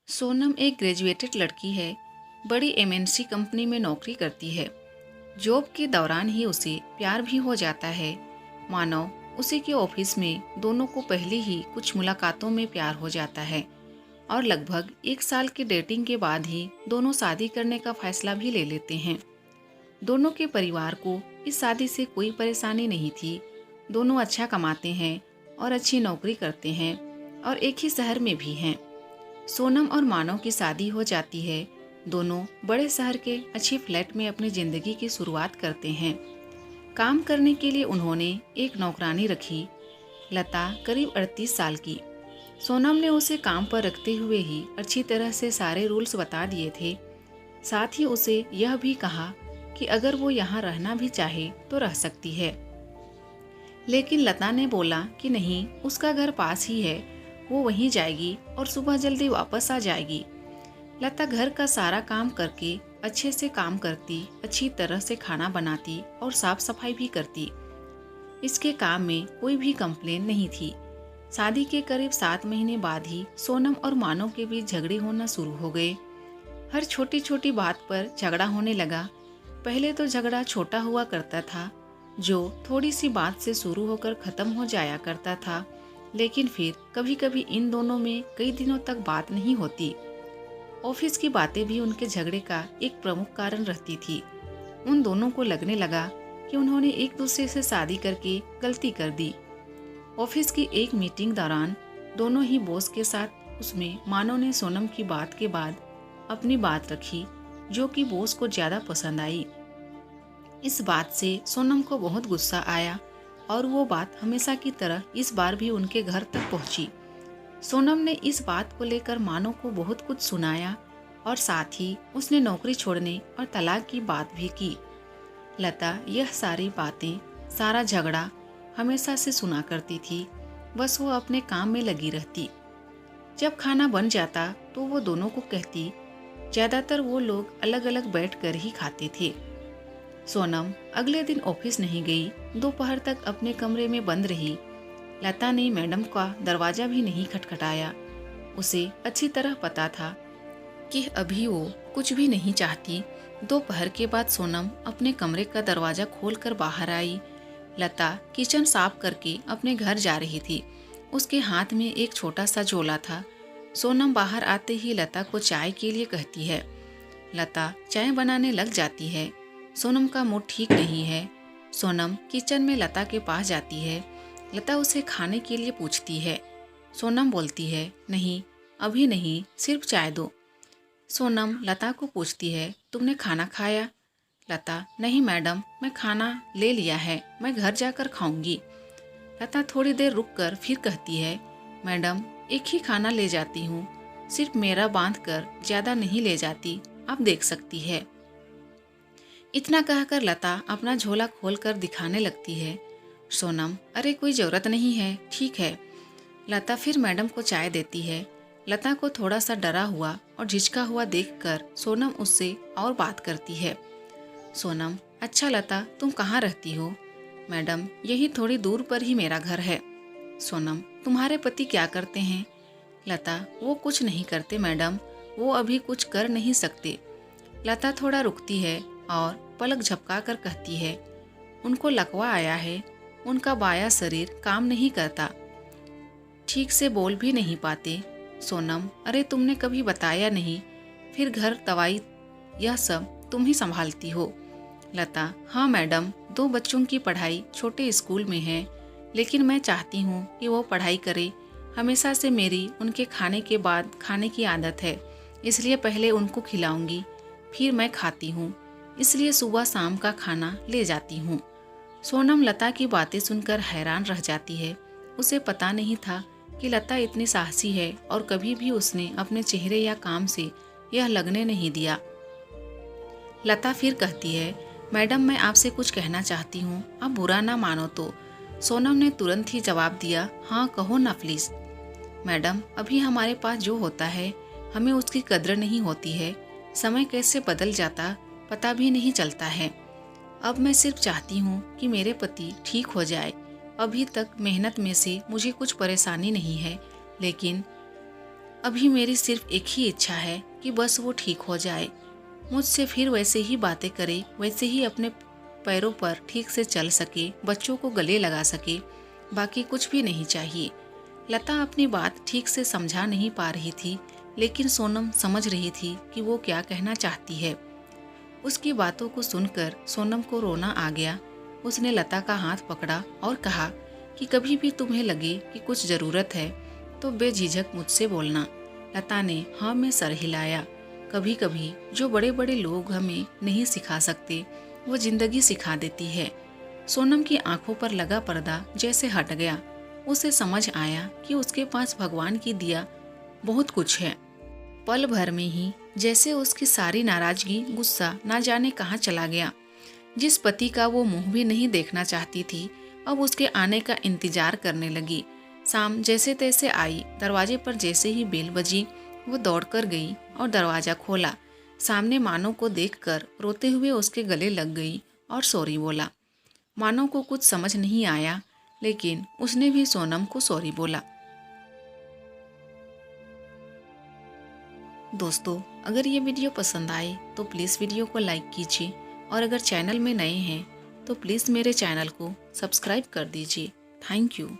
सोनम एक ग्रेजुएटेड लड़की है। बड़ी एमएनसी कंपनी में नौकरी करती है। जॉब के दौरान ही उसे प्यार भी हो जाता है। मानो उसी के ऑफिस में दोनों को पहले ही कुछ मुलाकातों में प्यार हो जाता है और लगभग 1 साल की डेटिंग के बाद ही दोनों शादी करने का फैसला भी ले लेते हैं। दोनों के परिवार को इस शादी से कोई परेशानी नहीं थी। दोनों अच्छा कमाते हैं और अच्छी नौकरी करते हैं और एक ही शहर में भी हैं। सोनम और मानव की शादी हो जाती है। दोनों बड़े शहर के अच्छे फ्लैट में अपनी जिंदगी की शुरुआत करते हैं। काम करने के लिए उन्होंने एक नौकरानी रखी, लता, करीब 38 साल की। सोनम ने उसे काम पर रखते हुए ही अच्छी तरह से सारे रूल्स बता दिए थे। साथ ही उसे यह भी कहा कि अगर वो यहाँ रहना भी चाहे तो रह सकती है। लेकिन लता ने बोला कि नहीं, उसका घर पास ही है, वो वहीं जाएगी और सुबह जल्दी वापस आ जाएगी। लता घर का सारा काम करके अच्छे से काम करती, अच्छी तरह से खाना बनाती और साफ सफाई भी करती। इसके काम में कोई भी कंप्लेन नहीं थी। शादी के करीब 7 महीने बाद ही सोनम और मानव के बीच झगड़े होना शुरू हो गए। हर छोटी छोटी बात पर झगड़ा होने लगा। पहले तो झगड़ा छोटा हुआ करता था, जो थोड़ी सी बात से शुरू होकर खत्म हो जाया करता था, लेकिन फिर कभी कभी इन दोनों में कई दिनों तक बात नहीं होती। ऑफिस की बातें भी उनके झगड़े का एक प्रमुख कारण रहती थी। उन दोनों को लगने लगा कि उन्होंने एक दूसरे से शादी करके गलती कर दी। ऑफिस की एक मीटिंग दौरान दोनों ही बॉस के साथ उसमें मानव ने सोनम की बात के बाद अपनी बात रखी, जो कि बॉस को ज्यादा पसंद आई। इस बात से सोनम को बहुत गुस्सा आया और वो बात हमेशा की तरह इस बार भी उनके घर तक पहुंची। सोनम ने इस बात को लेकर मानव को बहुत कुछ सुनाया और साथ ही उसने नौकरी छोड़ने और तलाक की बात भी की। लता यह सारी बातें, सारा झगड़ा हमेशा से सुना करती थी। बस वो अपने काम में लगी रहती। जब खाना बन जाता तो वो दोनों को कहती। ज्यादातर वो लोग अलग अलग बैठकर ही खाते थे। सोनम अगले दिन ऑफिस नहीं गई। दोपहर तक अपने कमरे में बंद रही। लता ने मैडम का दरवाजा भी नहीं खटखटाया। उसे अच्छी तरह पता था कि अभी वो कुछ भी नहीं चाहती। दोपहर के बाद सोनम अपने कमरे का दरवाजा खोलकर बाहर आई। लता किचन साफ करके अपने घर जा रही थी। उसके हाथ में एक छोटा सा झोला था। सोनम बाहर आते ही लता को चाय के लिए कहती है। लता चाय बनाने लग जाती है। सोनम का मूड ठीक नहीं है। सोनम किचन में लता के पास जाती है। लता उसे खाने के लिए पूछती है। सोनम बोलती है, नहीं, अभी नहीं, सिर्फ चाय दो। सोनम लता को पूछती है, तुमने खाना खाया? लता, नहीं मैडम, मैं खाना ले लिया है, मैं घर जाकर खाऊंगी। लता थोड़ी देर रुककर फिर कहती है, मैडम, एक ही खाना ले जाती हूँ, सिर्फ मेरा बांध कर ज्यादा नहीं ले जाती, आप देख सकती है। इतना कहकर लता अपना झोला खोलकर दिखाने लगती है। सोनम, अरे कोई जरूरत नहीं है, ठीक है। लता फिर मैडम को चाय देती है। लता को थोड़ा सा डरा हुआ और झिझका हुआ देखकर सोनम उससे और बात करती है। सोनम, अच्छा लता, तुम कहाँ रहती हो? मैडम, यही थोड़ी दूर पर ही मेरा घर है। सोनम, तुम्हारे पति क्या करते हैं? लता, वो कुछ नहीं करते मैडम, वो अभी कुछ कर नहीं सकते। लता थोड़ा रुकती है और पलक झपका कर कहती है, उनको लकवा आया है, उनका बायां शरीर काम नहीं करता, ठीक से बोल भी नहीं पाते। सोनम, अरे तुमने कभी बताया नहीं, फिर घर दवाई यह सब तुम ही संभालती हो। लता, हाँ मैडम, 2 बच्चों की पढ़ाई छोटे स्कूल में है, लेकिन मैं चाहती हूँ कि वो पढ़ाई करे। हमेशा से मेरी उनके खाने के बाद खाने की आदत है, इसलिए पहले उनको खिलाऊंगी, फिर मैं खाती हूँ, इसलिए सुबह शाम का खाना ले जाती हूँ। सोनम लता की बातें सुनकर हैरान रह जाती है। उसे पता नहीं था कि लता इतनी साहसी है और कभी भी उसने अपने चेहरे या काम से यह लगने नहीं दिया। लता फिर कहती है, मैडम, मैं आपसे कुछ कहना चाहती हूँ, आप बुरा ना मानो तो। सोनम ने तुरंत ही जवाब दिया, हाँ कहो ना प्लीज। मैडम, अभी हमारे पास जो होता है हमें उसकी कद्र नहीं होती है। समय कैसे बदल जाता पता भी नहीं चलता है। अब मैं सिर्फ चाहती हूँ कि मेरे पति ठीक हो जाए। अभी तक मेहनत में से मुझे कुछ परेशानी नहीं है, लेकिन अभी मेरी सिर्फ एक ही इच्छा है कि बस वो ठीक हो जाए, मुझसे फिर वैसे ही बातें करे, वैसे ही अपने पैरों पर ठीक से चल सके, बच्चों को गले लगा सके, बाकी कुछ भी नहीं चाहिए। लता अपनी बात ठीक से समझा नहीं पा रही थी, लेकिन सोनम समझ रही थी कि वो क्या कहना चाहती है। उसकी बातों को सुनकर सोनम को रोना आ गया। उसने लता का हाथ पकड़ा और कहा कि कभी भी तुम्हें लगे कि कुछ ज़रूरत है तो बेझिझक मुझसे बोलना। लता ने हाँ में सर हिलाया। कभी कभी जो बड़े बड़े लोग हमें नहीं सिखा सकते वो जिंदगी सिखा देती है। सोनम की आंखों पर लगा पर्दा जैसे हट गया। उसे समझ आया कि उसके पास भगवान की दिया बहुत कुछ है। पल भर में ही जैसे उसकी सारी नाराजगी, गुस्सा ना जाने कहाँ चला गया। जिस पति का वो मुंह भी नहीं देखना चाहती थी, अब उसके आने का इंतजार करने लगी। शाम जैसे तैसे आई। दरवाजे पर जैसे ही बेल बजी, वो दौड़कर गई और दरवाजा खोला। सामने मानो को देखकर रोते हुए उसके गले लग गई और सॉरी बोला। मानो को कुछ समझ नहीं आया, लेकिन उसने भी सोनम को सॉरी बोला। दोस्तों, अगर ये वीडियो पसंद आए तो प्लीज़ वीडियो को लाइक कीजिए, और अगर चैनल में नए हैं तो प्लीज़ मेरे चैनल को सब्सक्राइब कर दीजिए। Thank you.